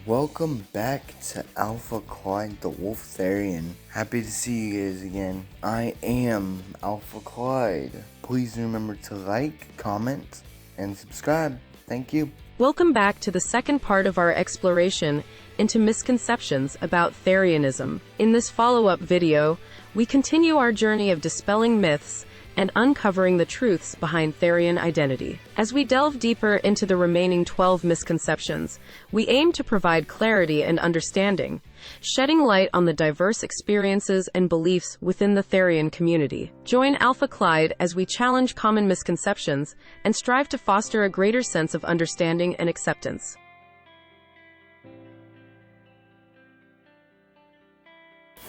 Welcome back to Aplha Clyde, the Wolf Therian. Happy to see you guys again. I am Aplha Clyde. Please remember to like, comment, and subscribe. Thank you. Welcome back to the second part of our exploration into misconceptions about Therianism. In this follow-up video, we continue our journey of dispelling myths and uncovering the truths behind Therian identity. As we delve deeper into the remaining 12 misconceptions, we aim to provide clarity and understanding, shedding light on the diverse experiences and beliefs within the Therian community. Join Aplha Clyde as we challenge common misconceptions and strive to foster a greater sense of understanding and acceptance.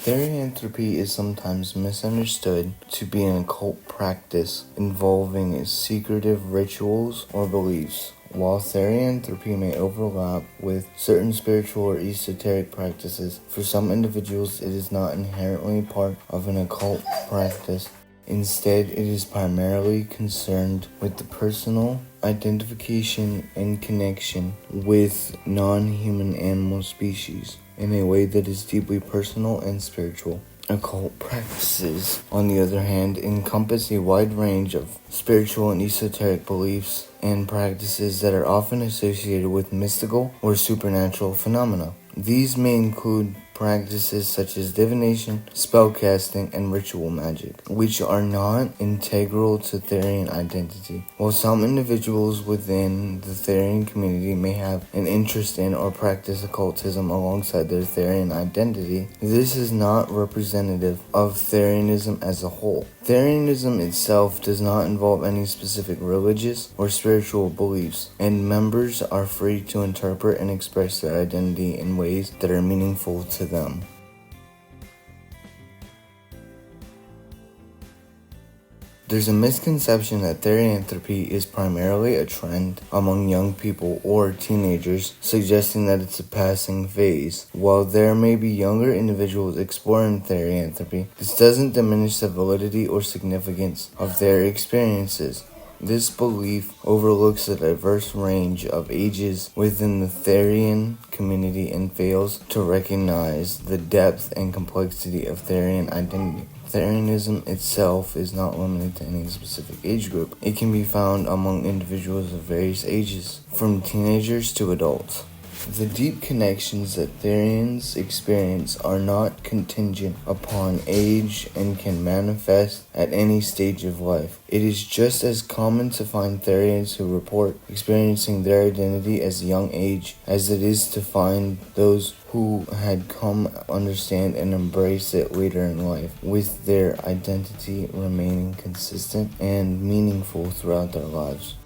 Therianthropy is sometimes misunderstood to be an occult practice involving secretive rituals or beliefs. While Therianthropy may overlap with certain spiritual or esoteric practices, for some individuals it is not inherently part of an occult practice. Instead, it is primarily concerned with the personal identification and connection with non-human animal species in a way that is deeply personal and spiritual. Occult practices, on the other hand, encompass a wide range of spiritual and esoteric beliefs and practices that are often associated with mystical or supernatural phenomena. These may include practices such as divination, spellcasting, and ritual magic, which are not integral to Therian identity. While some individuals within the Therian community may have an interest in or practice occultism alongside their Therian identity, this is not representative of Therianism as a whole. Therianism itself does not involve any specific religious or spiritual beliefs, and members are free to interpret and express their identity in ways that are meaningful to them. There's a misconception that Therianthropy is primarily a trend among young people or teenagers, suggesting that it's a passing phase. While there may be younger individuals exploring Therianthropy, this doesn't diminish the validity or significance of their experiences. This belief overlooks a diverse range of ages within the Therian community and fails to recognize the depth and complexity of Therian identity. Therianism itself is not limited to any specific age group. It can be found among individuals of various ages, from teenagers to adults. The deep connections that Therians experience are not contingent upon age and can manifest at any stage of life. It is just as common to find Therians who report experiencing their identity as a young age as it is to find those who had come understand and embrace it later in life, with their identity remaining consistent and meaningful throughout their lives.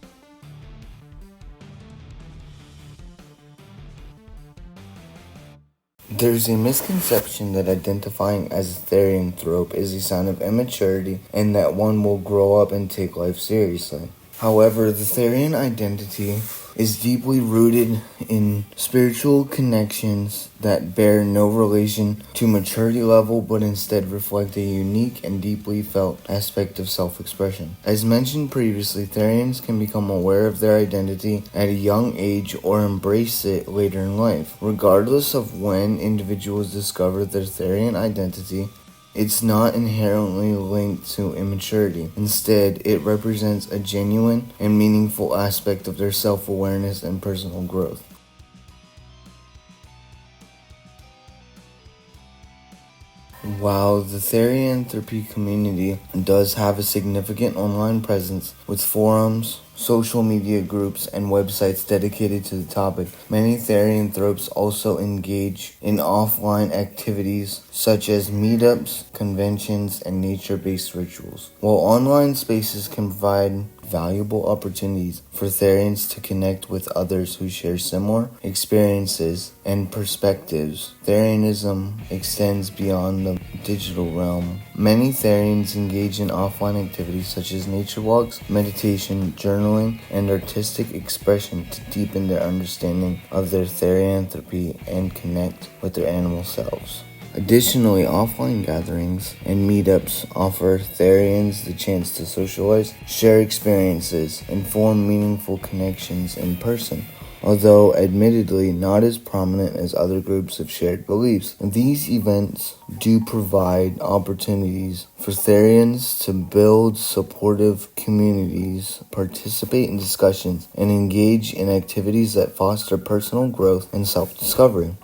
There's a misconception that identifying as a Therianthrope is a sign of immaturity and that one will grow up and take life seriously. However, the Therian identity is deeply rooted in spiritual connections that bear no relation to maturity level but instead reflect a unique and deeply felt aspect of self-expression. As mentioned previously, Therians can become aware of their identity at a young age or embrace it later in life. Regardless of when individuals discover their Therian identity, it's not inherently linked to immaturity. Instead, it represents a genuine and meaningful aspect of their self-awareness and personal growth. While the Therianthropy community does have a significant online presence with forums, social media groups, and websites dedicated to the topic, many Therianthropes also engage in offline activities such as meetups, conventions, and nature-based rituals. While online spaces can provide valuable opportunities for Therians to connect with others who share similar experiences and perspectives, Therianism extends beyond the digital realm. Many Therians engage in offline activities such as nature walks, meditation, journaling, and artistic expression to deepen their understanding of their Therianthropy and connect with their animal selves. Additionally, offline gatherings and meetups offer Therians the chance to socialize, share experiences, and form meaningful connections in person. although admittedly not as prominent as other groups of shared beliefs. These events do provide opportunities for Therians to build supportive communities, participate in discussions, and engage in activities that foster personal growth and self-discovery.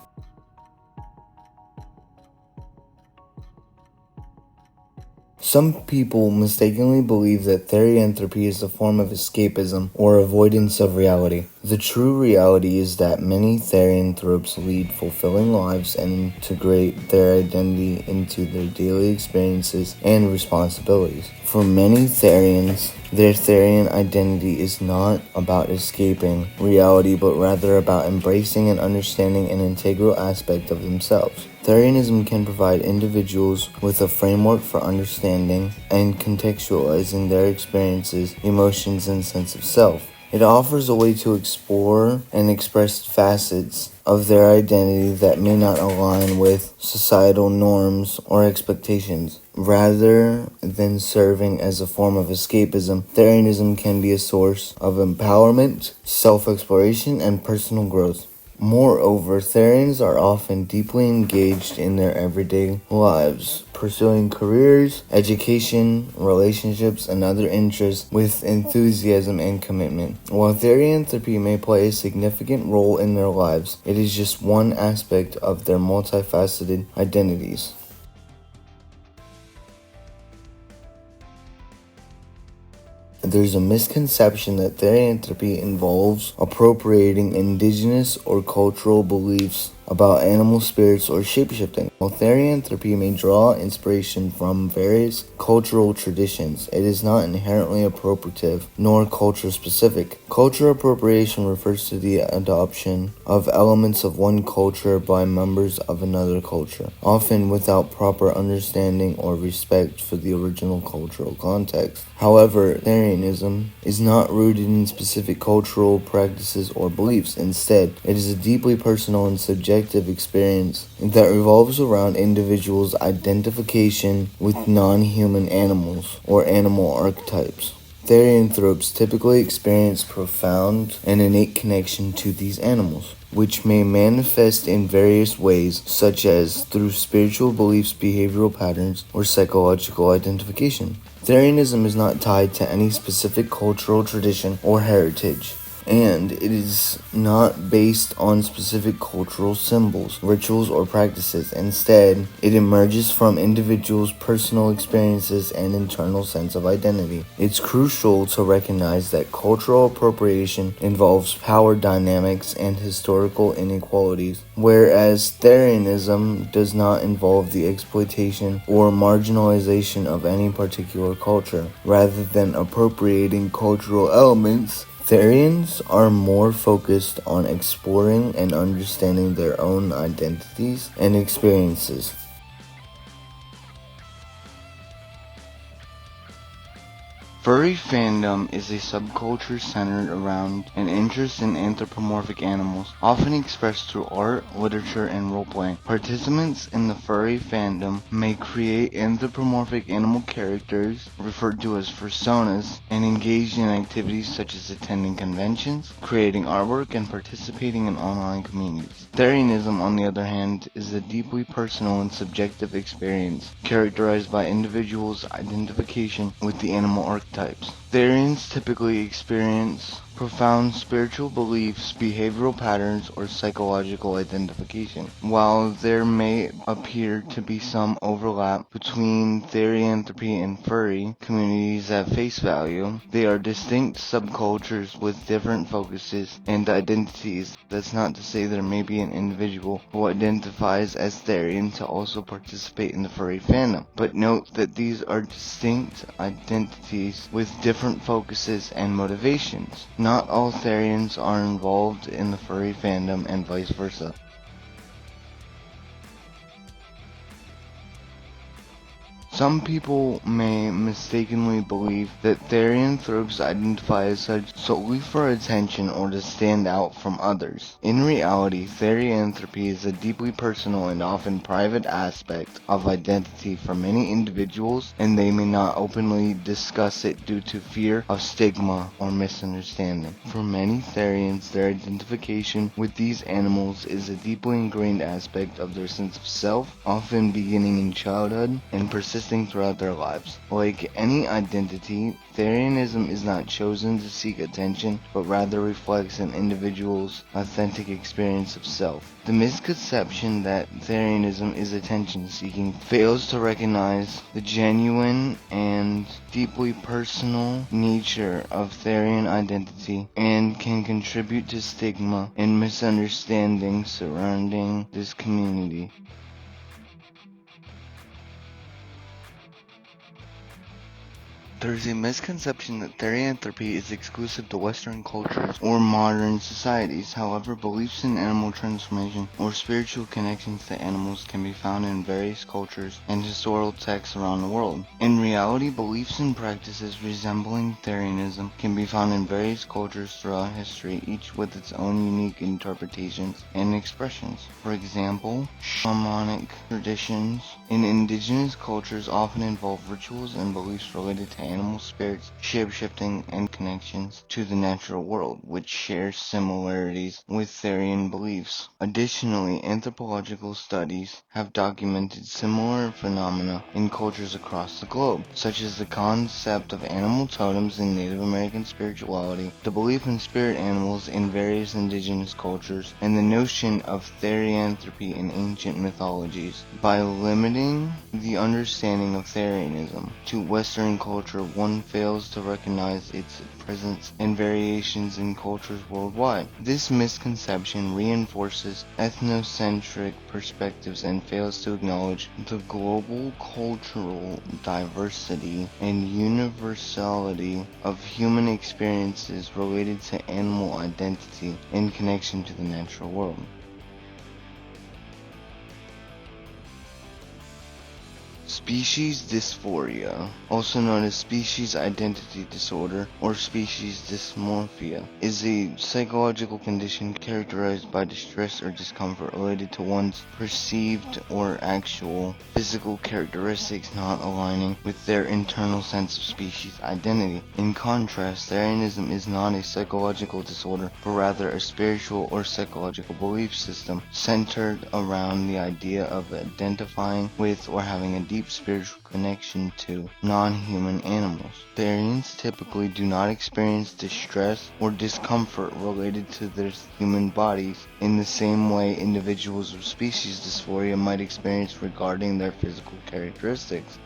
Some people mistakenly believe that therianthropy is a form of escapism or avoidance of reality. The true reality is that many therianthropes lead fulfilling lives and integrate their identity into their daily experiences and responsibilities. For many Therians, their Therian identity is not about escaping reality, but rather about embracing and understanding an integral aspect of themselves. Therianism can provide individuals with a framework for understanding and contextualizing their experiences, emotions, and sense of self. It offers a way to explore and express facets of their identity that may not align with societal norms or expectations. Rather than serving as a form of escapism, Therianism can be a source of empowerment, self-exploration, and personal growth. Moreover, Therians are often deeply engaged in their everyday lives, pursuing careers, education, relationships, and other interests with enthusiasm and commitment. While therianthropy may play a significant role in their lives, it is just one aspect of their multifaceted identities. There's a misconception that therianthropy involves appropriating indigenous or cultural beliefs about animal spirits or shapeshifting. While therianthropy may draw inspiration from various cultural traditions, it is not inherently appropriative nor culture specific. Culture appropriation refers to the adoption of elements of one culture by members of another culture, often without proper understanding or respect for the original cultural context. However, Therianism is not rooted in specific cultural practices or beliefs. Instead, it is a deeply personal and subjective experience that revolves around individuals' identification with non-human animals or animal archetypes. Therianthropes typically experience profound and innate connection to these animals, which may manifest in various ways, such as through spiritual beliefs, behavioral patterns, or psychological identification. Therianism is not tied to any specific cultural tradition or heritage, and it is not based on specific cultural symbols, rituals, or practices. Instead, it emerges from individuals' personal experiences and internal sense of identity. It's crucial to recognize that cultural appropriation involves power dynamics and historical inequalities, whereas Therianism does not involve the exploitation or marginalization of any particular culture. Rather than appropriating cultural elements, Therians are more focused on exploring and understanding their own identities and experiences. Furry fandom is a subculture centered around an interest in anthropomorphic animals, often expressed through art, literature, and role-playing. Participants in the furry fandom may create anthropomorphic animal characters, referred to as personas, and engage in activities such as attending conventions, creating artwork, and participating in online communities. Therianism, on the other hand, is a deeply personal and subjective experience, characterized by individuals' identification with the animal archetypes. Therians typically experience profound spiritual beliefs, behavioral patterns, or psychological identification. While there may appear to be some overlap between therianthropy and furry communities at face value, they are distinct subcultures with different focuses and identities. That's not to say there may be an individual who identifies as Therian to also participate in the furry fandom, but note that these are distinct identities with different focuses and motivations. Not all Therians are involved in the furry fandom and vice versa. Some people may mistakenly believe that Therianthropes identify as such solely for attention or to stand out from others. In reality, Therianthropy is a deeply personal and often private aspect of identity for many individuals, and they may not openly discuss it due to fear of stigma or misunderstanding. For many Therians, their identification with these animals is a deeply ingrained aspect of their sense of self, often beginning in childhood and persisting throughout their lives. Like any identity, Therianism is not chosen to seek attention, but rather reflects an individual's authentic experience of self. The misconception that Therianism is attention-seeking fails to recognize the genuine and deeply personal nature of Therian identity and can contribute to stigma and misunderstanding surrounding this community. There is a misconception that therianthropy is exclusive to Western cultures or modern societies. However, beliefs in animal transformation or spiritual connections to animals can be found in various cultures and historical texts around the world. In reality, beliefs and practices resembling Therianism can be found in various cultures throughout history, each with its own unique interpretations and expressions. For example, Shamanic traditions in indigenous cultures often involve rituals and beliefs related to animal spirits, shape-shifting, and connections to the natural world, which share similarities with Therian beliefs. Additionally, anthropological studies have documented similar phenomena in cultures across the globe, such as the concept of animal totems in Native American spirituality, the belief in spirit animals in various indigenous cultures, and the notion of therianthropy in ancient mythologies. By limiting the understanding of Therianism to Western culture, one fails to recognize its presence and variations in cultures worldwide. This misconception reinforces ethnocentric perspectives and fails to acknowledge the global cultural diversity and universality of human experiences related to animal identity in connection to the natural world. Species dysphoria, also known as species identity disorder or species dysmorphia, is a psychological condition characterized by distress or discomfort related to one's perceived or actual physical characteristics not aligning with their internal sense of species identity. In contrast, Therianism is not a psychological disorder, but rather a spiritual or psychological belief system centered around the idea of identifying with or having a deep spiritual connection to non-human animals. Therians typically do not experience distress or discomfort related to their human bodies in the same way individuals with species dysphoria might experience regarding their physical characteristics.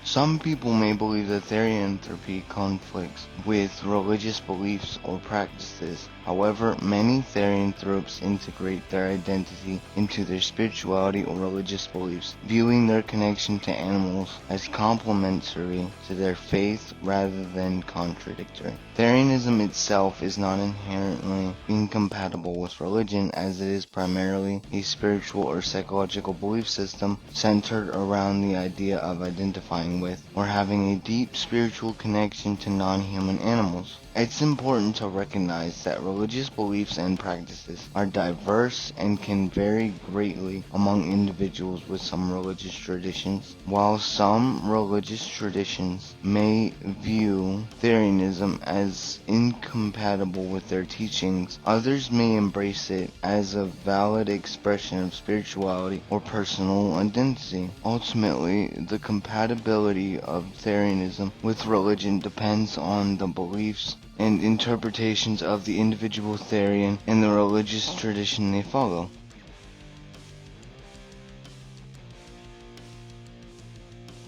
Some people may believe that therianthropy conflicts with religious beliefs or practices. However, many therianthropes integrate their identity into their spirituality or religious beliefs, viewing their connection to animals as complementary to their faith rather than contradictory. Therianism itself is not inherently incompatible with religion, as it is primarily a spiritual or psychological belief system centered around the idea of identifying with or having a deep spiritual connection to non-human animals. It's important to recognize that religious beliefs and practices are diverse and can vary greatly among individuals with some religious traditions. While some religious traditions may view Therianism as incompatible with their teachings, others may embrace it as a valid expression of spirituality or personal identity. Ultimately, the compatibility of Therianism with religion depends on the beliefs and interpretations of the individual Therian and the religious tradition they follow.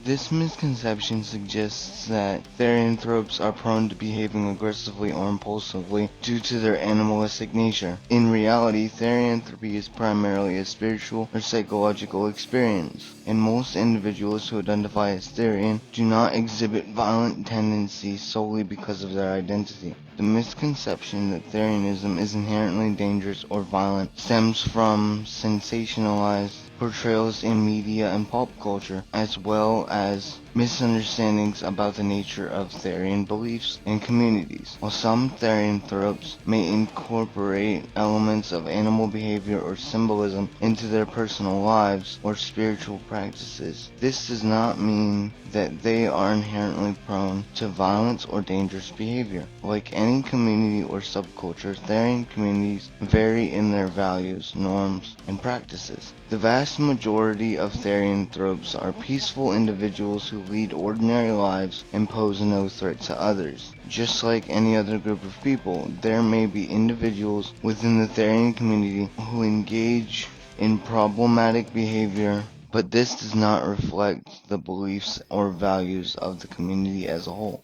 This misconception suggests that therianthropes are prone to behaving aggressively or impulsively due to their animalistic nature. In reality, therianthropy is primarily a spiritual or psychological experience, and most individuals who identify as Therian do not exhibit violent tendencies solely because of their identity. The misconception that Therianism is inherently dangerous or violent stems from sensationalized portrayals in media and pop culture, as well as misunderstandings about the nature of Therian beliefs and communities. While some Therianthropes may incorporate elements of animal behavior or symbolism into their personal lives or spiritual practices, this does not mean that they are inherently prone to violence or dangerous behavior. Like any community or subculture, Therian communities vary in their values, norms, and practices. The vast majority of Therianthropes are peaceful individuals who lead ordinary lives and pose no threat to others. Just like any other group of people, there may be individuals within the Therian community who engage in problematic behavior, but this does not reflect the beliefs or values of the community as a whole.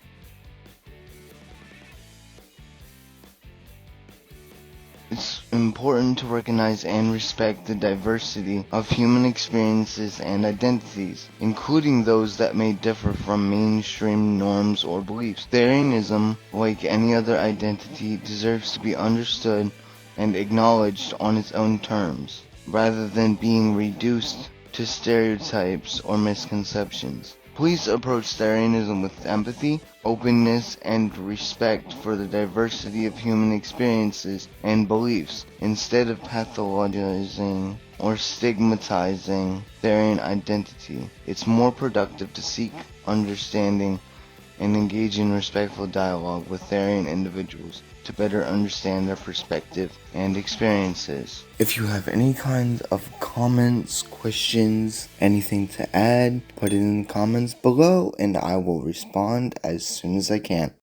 It's important to recognize and respect the diversity of human experiences and identities, including those that may differ from mainstream norms or beliefs. Therianism, like any other identity, deserves to be understood and acknowledged on its own terms, rather than being reduced to stereotypes or misconceptions. Please approach Therianism with empathy, openness, and respect for the diversity of human experiences and beliefs, instead of pathologizing or stigmatizing Therian identity. It's more productive to seek understanding and engage in respectful dialogue with Therian individuals to better understand their perspective and experiences. If you have any kind of comments, questions, anything to add, put it in the comments below and I will respond as soon as I can.